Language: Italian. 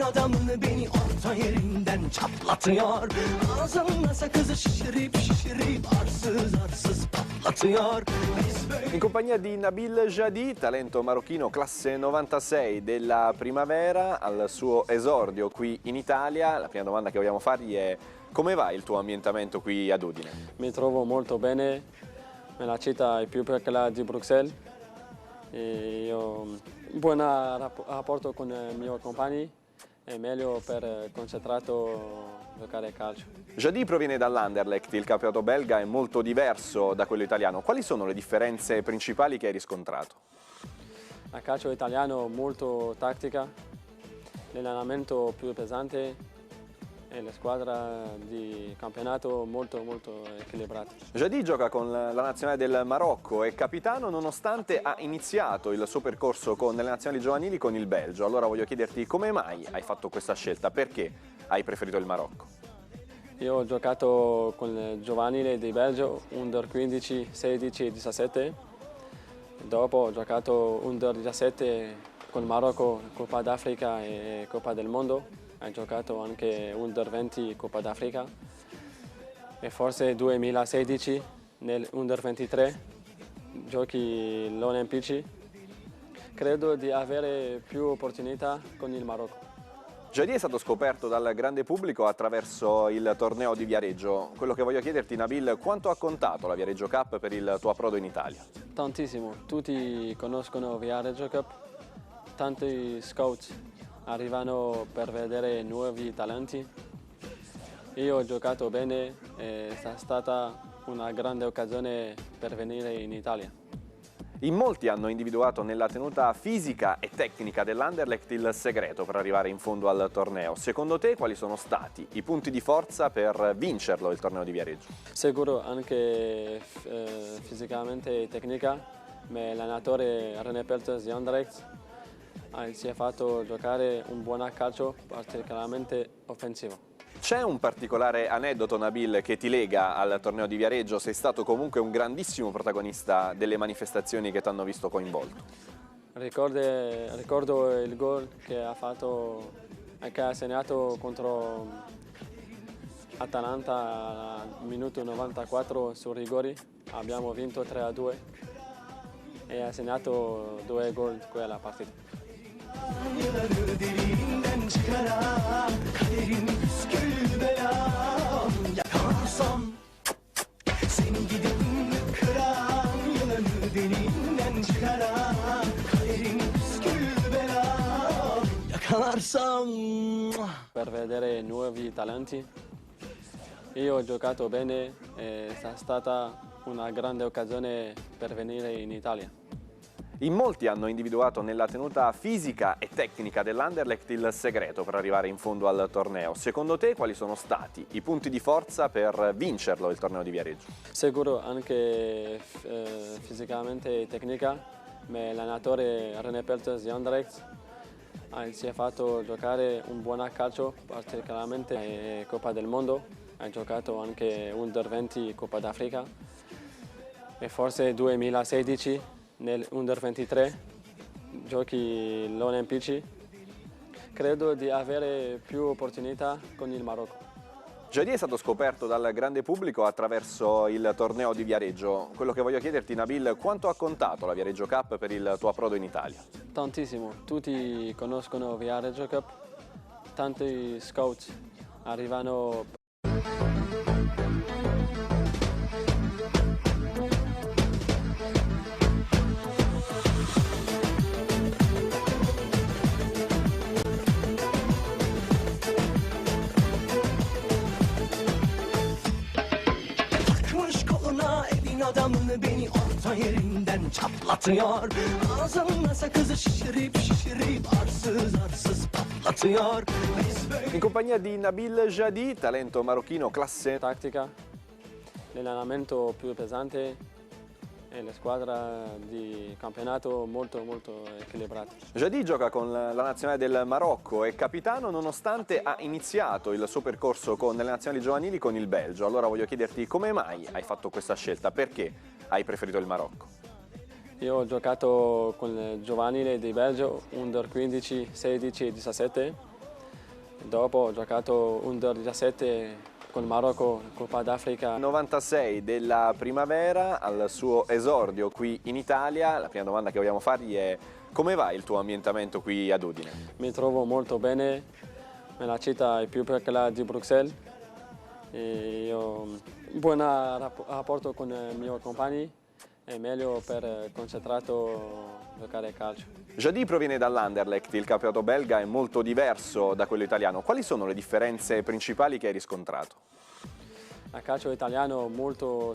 adamı beni orta yerinden çatlatıyor. Ağzımla sakızı şişirip şişirip arsız arsız patlatıyor. In compagnia di Nabil Jadi, talento marocchino classe 96 della primavera, al suo esordio qui in Italia. La prima domanda che vogliamo fargli è: come va il tuo ambientamento qui ad Udine? Mi trovo molto bene, la città è più piccola di Bruxelles e io ho un buon rapporto con i miei compagni, è meglio per concentrato giocare a calcio. Jadi proviene dall'Anderlecht, il campionato belga è molto diverso da quello italiano. Quali sono le differenze principali che hai riscontrato? A calcio italiano molto tattica, l'allenamento più pesante e la squadra di campionato molto equilibrata. Jadi gioca con la nazionale del Marocco, è capitano nonostante ha iniziato il suo percorso con le nazionali giovanili con il Belgio. Allora voglio chiederti come mai hai fatto questa scelta, perché hai preferito il Marocco? Io ho giocato con il giovanile di Belgio, under 15, 16 e 17. Dopo ho giocato under 17 con il Marocco, Coppa d'Africa e Coppa del Mondo. Ho giocato anche under 20 Coppa d'Africa e forse 2016 nel under 23 giochi olimpici. Credo di avere più opportunità con il Marocco. Jadi è stato scoperto dal grande pubblico attraverso il torneo di Viareggio. Quello che voglio chiederti, Nabil, quanto ha contato la Viareggio Cup per il tuo approdo in Italia? Tantissimo, tutti conoscono Viareggio Cup, tanti scout arrivano per vedere nuovi talenti. Io ho giocato bene e è stata una grande occasione per venire in Italia. In molti hanno individuato nella tenuta fisica e tecnica dell'Anderlecht il segreto per arrivare in fondo al torneo. Secondo te quali sono stati i punti di forza per vincerlo il torneo di Viareggio? Sicuro anche fisicamente e tecnica, ma l'allenatore René Pelters di Anderlecht si è fatto giocare un buon calcio particolarmente offensivo. C'è un particolare aneddoto, Nabil, che ti lega al torneo di Viareggio? Sei stato comunque un grandissimo protagonista delle manifestazioni che ti hanno visto coinvolto. Ricordo il gol che ha fatto, che ha segnato contro Atalanta al minuto 94 su rigori. Abbiamo vinto 3-2 e ha segnato 2 gol quella partita. Yılanı derinden çıkaran kaderin püskül belam. Yakalarsam seni gidip kıran, yılanı derinden çıkaran kaderin püskül belam. Yakalarsam. Per vedere nuovi talenti. Io ho giocato bene e è stata una grande occasione per venire in Italia. In molti hanno individuato nella tenuta fisica e tecnica dell'Anderlecht il segreto per arrivare in fondo al torneo. Secondo te quali sono stati i punti di forza per vincerlo il torneo di Viareggio? Sicuro anche fisicamente e tecnica, ma l'allenatore René Pelters di Anderlecht si è fatto giocare un buon calcio particolarmente Coppa del Mondo. Ha giocato anche under 20 Coppa d'Africa e forse 2016 nel under 23 giochi olimpici. Credo di avere più opportunità con il Marocco. Jadi è stato scoperto dal grande pubblico attraverso il torneo di Viareggio. Quello che voglio chiederti, Nabil, quanto ha contato la Viareggio Cup per il tuo approdo in Italia? Tantissimo, tutti conoscono Viareggio Cup, tanti scout arrivano. Adamı beni orta yerinden çatlatıyor. Ağzımla sakızı şişirip şişirip arsız arsız patlatıyor. In compagnia di Nabil Jadi, talento marocchino classe Tattica, l'allenamento più pesante e la squadra di campionato molto equilibrata. Jadi gioca con la nazionale del Marocco, è capitano nonostante ha iniziato il suo percorso con le nazionali giovanili con il Belgio. Allora voglio chiederti come mai hai fatto questa scelta, perché hai preferito il Marocco? Io ho giocato con il giovanile di Belgio, under 15, 16 e 17. Dopo ho giocato Under 17 con il Marocco, Coppa d'Africa. 96 della primavera, al suo esordio qui in Italia. La prima domanda che vogliamo fargli è: come va il tuo ambientamento qui ad Udine? Mi trovo molto bene, la città è più piccola di Bruxelles e io ho un buon rapporto con i miei compagni, è meglio per concentrato giocare a calcio. Jadì proviene dall'Anderlecht, il campionato belga è molto diverso da quello italiano. Quali sono le differenze principali che hai riscontrato? A calcio italiano molto